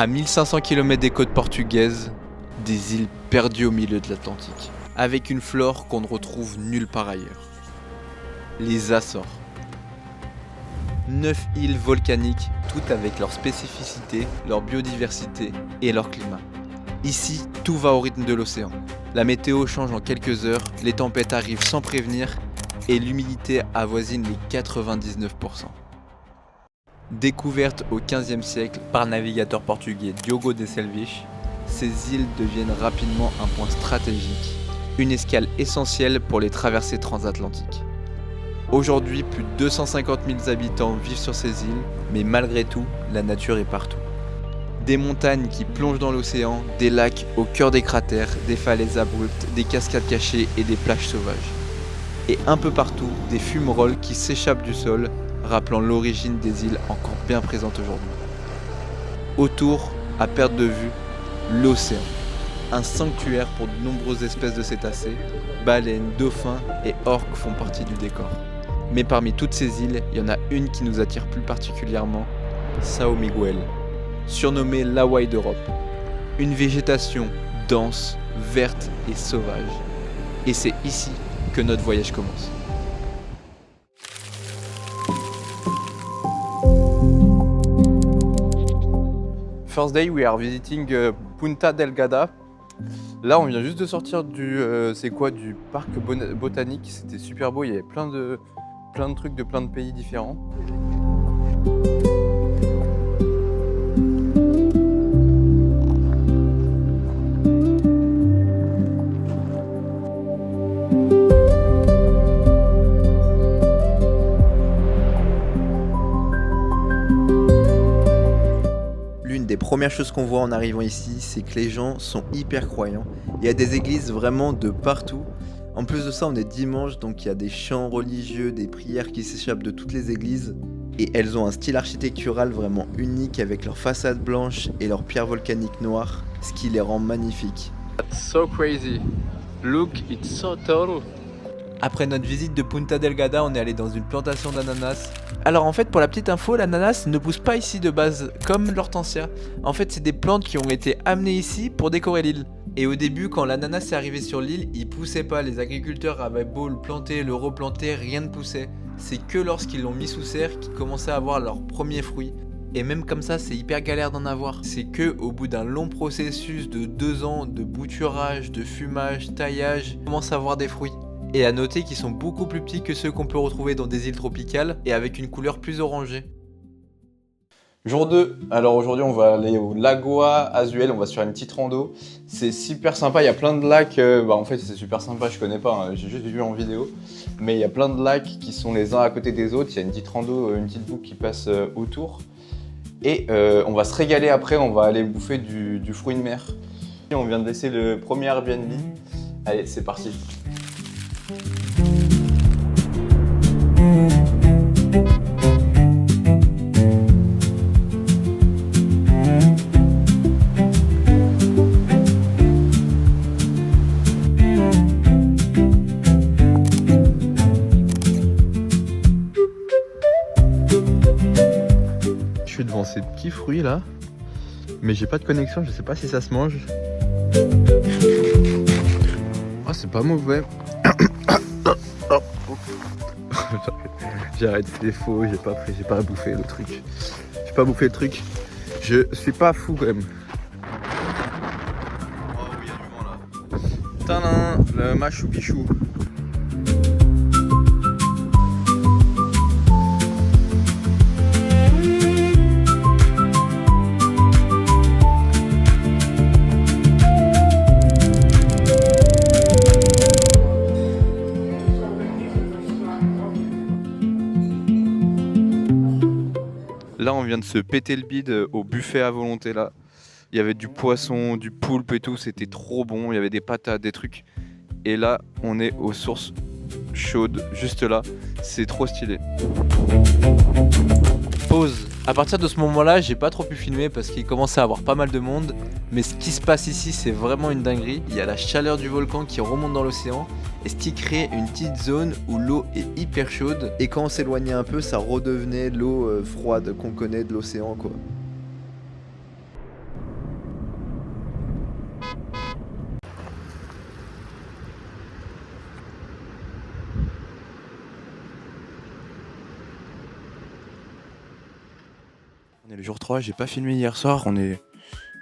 À 1500 km des côtes portugaises, des îles perdues au milieu de l'Atlantique, avec une flore qu'on ne retrouve nulle part ailleurs. Les Açores. 9 îles volcaniques, toutes avec leurs spécificités, leur biodiversité et leur climat. Ici, tout va au rythme de l'océan. La météo change en quelques heures, les tempêtes arrivent sans prévenir et l'humidité avoisine les 99%. Découvertes au XVe siècle par le navigateur portugais Diogo de Selviche, ces îles deviennent rapidement un point stratégique, une escale essentielle pour les traversées transatlantiques. Aujourd'hui, plus de 250 000 habitants vivent sur ces îles, mais malgré tout, la nature est partout. Des montagnes qui plongent dans l'océan, des lacs au cœur des cratères, des falaises abruptes, des cascades cachées et des plages sauvages. Et un peu partout, des fumerolles qui s'échappent du sol, rappelant l'origine des îles encore bien présentes aujourd'hui. Autour, à perte de vue, l'océan. Un sanctuaire pour de nombreuses espèces de cétacés, baleines, dauphins et orques font partie du décor. Mais parmi toutes ces îles, il y en a une qui nous attire plus particulièrement, São Miguel, surnommée l'Hawaï d'Europe. Une végétation dense, verte et sauvage. Et c'est ici que notre voyage commence. First day, we are visiting Punta Delgada. Là, on vient juste de sortir du parc botanique. C'était super beau. Il y avait plein de trucs de plein de pays différents. Des premières choses qu'on voit en arrivant ici, c'est que les gens sont hyper croyants. Il y a des églises vraiment de partout. En plus de ça, on est dimanche, donc il y a des chants religieux, des prières qui s'échappent de toutes les églises. Et elles ont un style architectural vraiment unique avec leurs façades blanches et leurs pierres volcaniques noires, ce qui les rend magnifiques. That's so crazy. Look, it's so tall. Après notre visite de Punta Delgada, on est allé dans une plantation d'ananas. Alors en fait, pour la petite info, l'ananas ne pousse pas ici de base, comme l'hortensia. En fait, c'est des plantes qui ont été amenées ici pour décorer l'île. Et au début, quand l'ananas est arrivé sur l'île, il poussait pas. Les agriculteurs avaient beau le planter, le replanter, rien ne poussait. C'est que lorsqu'ils l'ont mis sous serre qu'ils commençaient à avoir leurs premiers fruits. Et même comme ça, c'est hyper galère d'en avoir. C'est que au bout d'un long processus de 2 ans de bouturage, de fumage, taillage, on commence à avoir des fruits. Et à noter qu'ils sont beaucoup plus petits que ceux qu'on peut retrouver dans des îles tropicales et avec une couleur plus orangée. Jour 2, alors aujourd'hui on va aller au Lagoa Azuel, on va se faire une petite rando. C'est super sympa, il y a plein de lacs, en fait c'est super sympa, je connais pas, hein, j'ai juste vu en vidéo. Mais il y a plein de lacs qui sont les uns à côté des autres, il y a une petite rando, une petite boucle qui passe autour. Et on va se régaler après, on va aller bouffer du fruit de mer. On vient de laisser le premier Airbnb, allez c'est parti. Je suis devant ces petits fruits là, mais j'ai pas de connexion, je sais pas si ça se mange. Ah, c'est pas mauvais. J'arrête, c'est faux, j'ai pas bouffé le truc. J'ai pas bouffé le truc. Je suis pas fou quand même. Oh oui, il y a du vent là. Tadam, le Machu Picchu. Là, on vient de se péter le bide au buffet à volonté là. Il y avait du poisson, du poulpe et tout, c'était trop bon. Il y avait des patates, des trucs. Et là, on est aux sources chaudes, juste là. C'est trop stylé. Pause. À partir de ce moment-là, j'ai pas trop pu filmer parce qu'il commençait à avoir pas mal de monde. Mais ce qui se passe ici, c'est vraiment une dinguerie. Il y a la chaleur du volcan qui remonte dans l'océan. Et ce qui crée une petite zone où l'eau est hyper chaude. Et quand on s'éloignait un peu, ça redevenait l'eau froide qu'on connaît de l'océan, quoi. Le jour 3, j'ai pas filmé hier soir, on est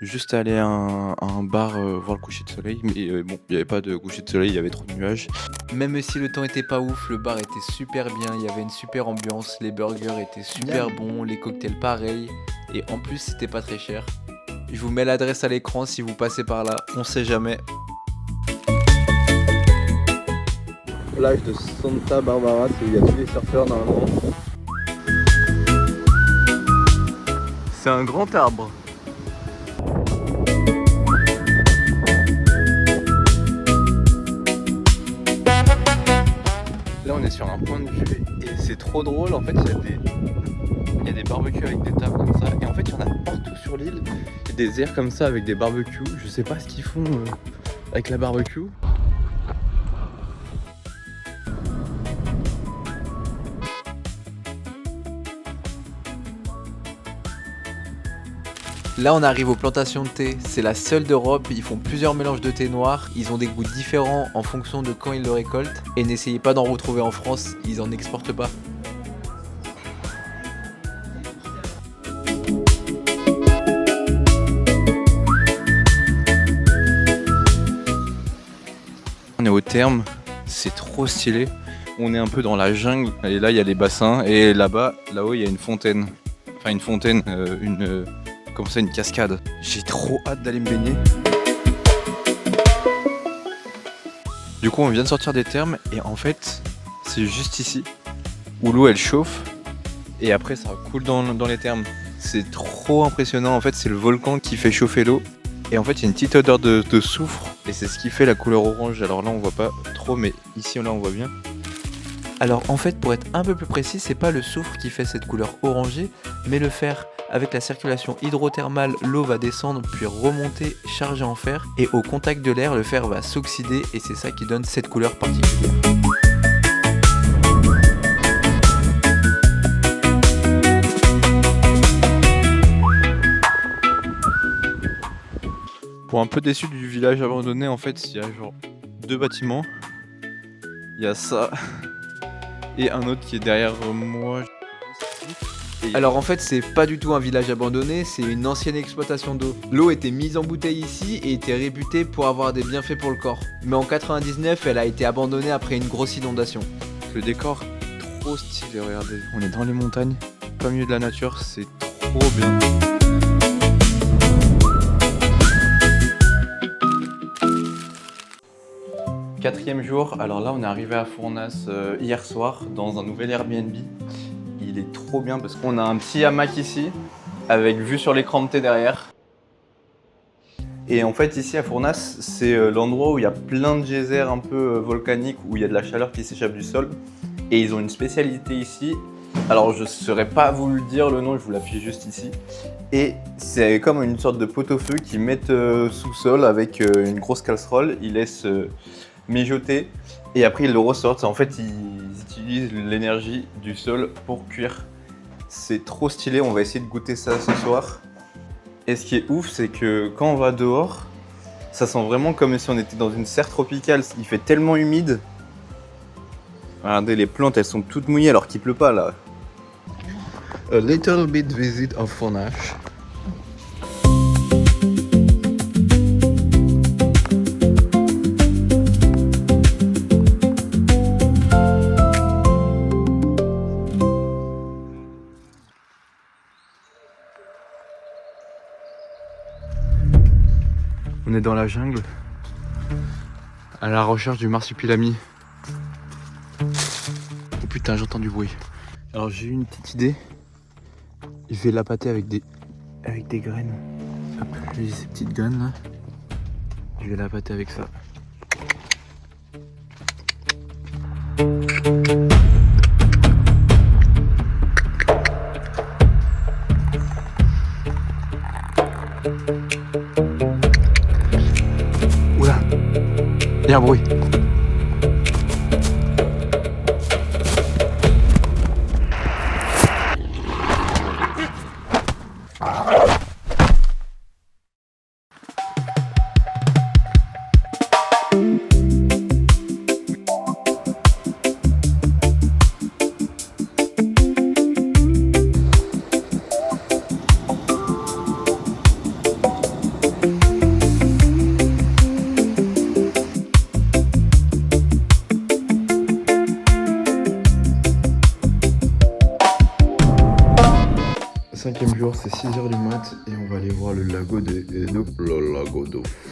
juste allé à un bar voir le coucher de soleil, mais bon, il n'y avait pas de coucher de soleil, il y avait trop de nuages. Même si le temps était pas ouf, le bar était super bien, il y avait une super ambiance, les burgers étaient super bons, les cocktails pareils, et en plus c'était pas très cher. Je vous mets l'adresse à l'écran si vous passez par là, on sait jamais. Plage de Santa Barbara, c'est où il y a tous les surfeurs normalement. C'est un grand arbre. Là on est sur un point de vue et c'est trop drôle, en fait il y a des barbecues avec des tables comme ça et en fait il y en a partout sur l'île. Il y a des aires comme ça avec des barbecues, je sais pas ce qu'ils font avec la barbecue. Là on arrive aux plantations de thé, c'est la seule d'Europe, ils font plusieurs mélanges de thé noir, ils ont des goûts différents en fonction de quand ils le récoltent, et n'essayez pas d'en retrouver en France, ils en exportent pas. On est au terme, c'est trop stylé, on est un peu dans la jungle, et là il y a les bassins, et là-haut il y a une fontaine, enfin une fontaine, comme ça une cascade. J'ai trop hâte d'aller me baigner. Du coup on vient de sortir des thermes et en fait c'est juste ici où l'eau elle chauffe et après ça coule dans les thermes. C'est trop impressionnant, en fait c'est le volcan qui fait chauffer l'eau et en fait il y a une petite odeur de soufre et c'est ce qui fait la couleur orange. Alors là on voit pas trop mais ici là on voit bien. Alors en fait pour être un peu plus précis, c'est pas le soufre qui fait cette couleur orangée, mais le fer. Avec la circulation hydrothermale, l'eau va descendre puis remonter chargée en fer et au contact de l'air, le fer va s'oxyder et c'est ça qui donne cette couleur particulière. Pour un peu déçu du village abandonné, en fait il y a genre 2 bâtiments. Il y a ça et un autre qui est derrière moi. Alors en fait c'est pas du tout un village abandonné, c'est une ancienne exploitation d'eau. L'eau était mise en bouteille ici et était réputée pour avoir des bienfaits pour le corps. Mais en 99 elle a été abandonnée après une grosse inondation. Le décor trop stylé, regardez. On est dans les montagnes, pas au milieu de la nature, c'est trop bien. Quatrième jour, alors là on est arrivé à Fournas hier soir dans un nouvel Airbnb. Il est trop bien parce qu'on a un petit hamac ici avec vue sur l'écran de thé derrière. Et en fait ici à Fournas, c'est l'endroit où il y a plein de geysers un peu volcaniques, où il y a de la chaleur qui s'échappe du sol. Et ils ont une spécialité ici. Alors je ne saurais pas vous le dire le nom, je vous l'affiche juste ici. Et c'est comme une sorte de pot-au-feu qu'ils mettent sous sol avec une grosse casserole. Ils laissent mijoter et après ils le ressortent. En fait ils utilisent l'énergie du sol pour cuire. C'est trop stylé, on va essayer de goûter ça ce soir. Et ce qui est ouf, c'est que quand on va dehors, ça sent vraiment comme si on était dans une serre tropicale. Il fait tellement humide. Regardez, les plantes elles sont toutes mouillées alors qu'il pleut pas là. A little bit visit of Fournas. On est dans la jungle, à la recherche du marsupilami. Oh putain, j'entends du bruit. Alors j'ai eu une petite idée. Je vais l'appâter avec des graines. Hop, j'ai ces petites graines là. Je vais l'appâter avec ça. Oula, il y a un bruit. 6h du mat et on va aller voir le lago de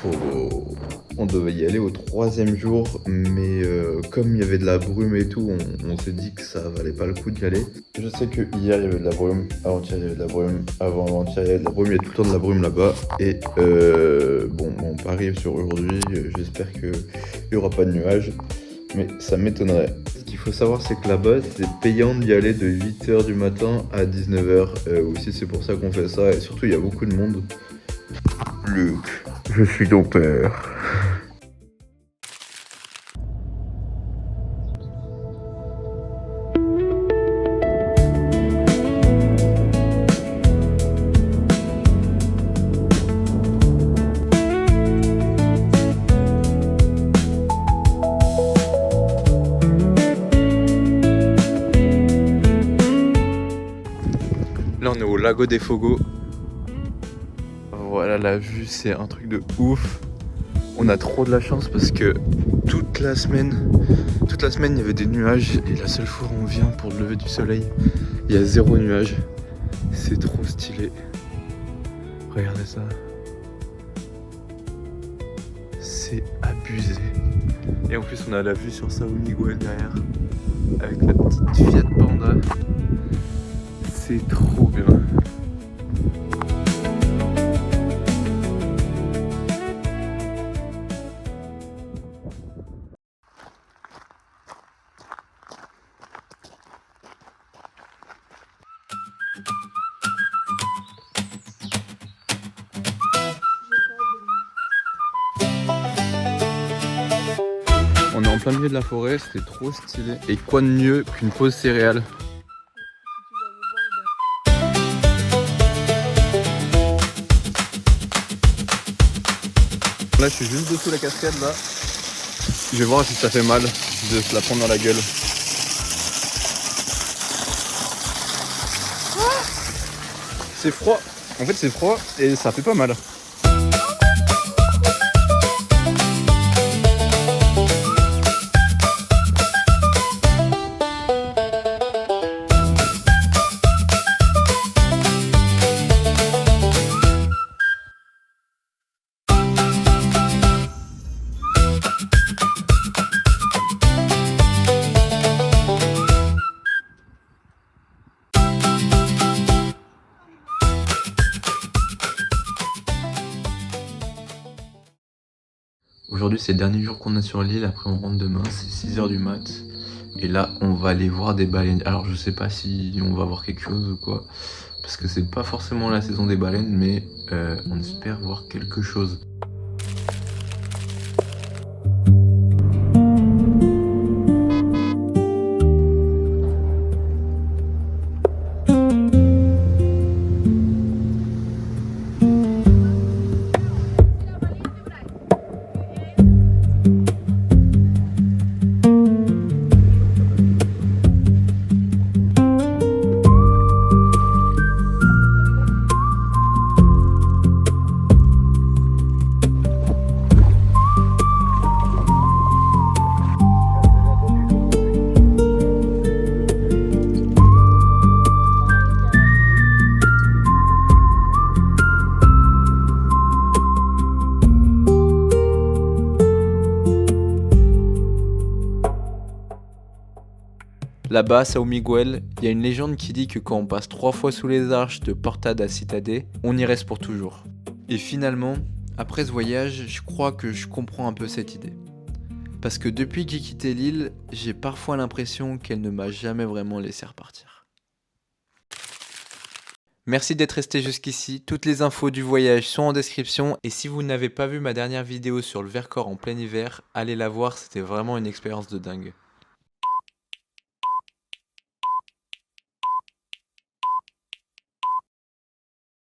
Fogo. On devait y aller au 3e jour, mais comme il y avait de la brume et tout, on s'est dit que ça valait pas le coup d'y aller. Je sais que hier il y avait de la brume, avant-hier il y avait de la brume, avant-hier il y avait de la brume, il y a tout le temps de la brume là-bas. Et bon, on parie sur aujourd'hui, j'espère qu'il n'y aura pas de nuages, mais ça m'étonnerait. Ce qu'il faut savoir, c'est que là-bas, c'est payant d'y aller de 8h du matin à 19h. Aussi, c'est pour ça qu'on fait ça. Et surtout, il y a beaucoup de monde. Luc, je suis ton père. Là on est au lago des Fogos. Voilà, la vue c'est un truc de ouf. On a trop de la chance parce que toute la semaine il y avait des nuages et la seule fois où on vient pour le lever du soleil, il y a 0 nuage. C'est trop stylé. Regardez ça. C'est abusé. Et en plus on a la vue sur São Miguel derrière avec la petite Fiat Panda. C'est trop bien. On est en plein milieu de la forêt, c'était trop stylé. Et quoi de mieux qu'une pause céréales? Là je suis juste dessous la cascade là. Je vais voir si ça fait mal de se la prendre dans la gueule. C'est froid. En fait c'est froid et ça fait pas mal. Aujourd'hui c'est le dernier jour qu'on a sur l'île, après on rentre demain, c'est 6h du mat. Et là on va aller voir des baleines. Alors je sais pas si on va voir quelque chose ou quoi, parce que c'est pas forcément la saison des baleines, mais on espère voir quelque chose. Là-bas, à São Miguel, il y a une légende qui dit que quand on passe 3 fois sous les arches de Porta da Cidade, on y reste pour toujours. Et finalement, après ce voyage, je crois que je comprends un peu cette idée. Parce que depuis que j'ai quitté l'île, j'ai parfois l'impression qu'elle ne m'a jamais vraiment laissé repartir. Merci d'être resté jusqu'ici, toutes les infos du voyage sont en description et si vous n'avez pas vu ma dernière vidéo sur le Vercors en plein hiver, allez la voir, c'était vraiment une expérience de dingue.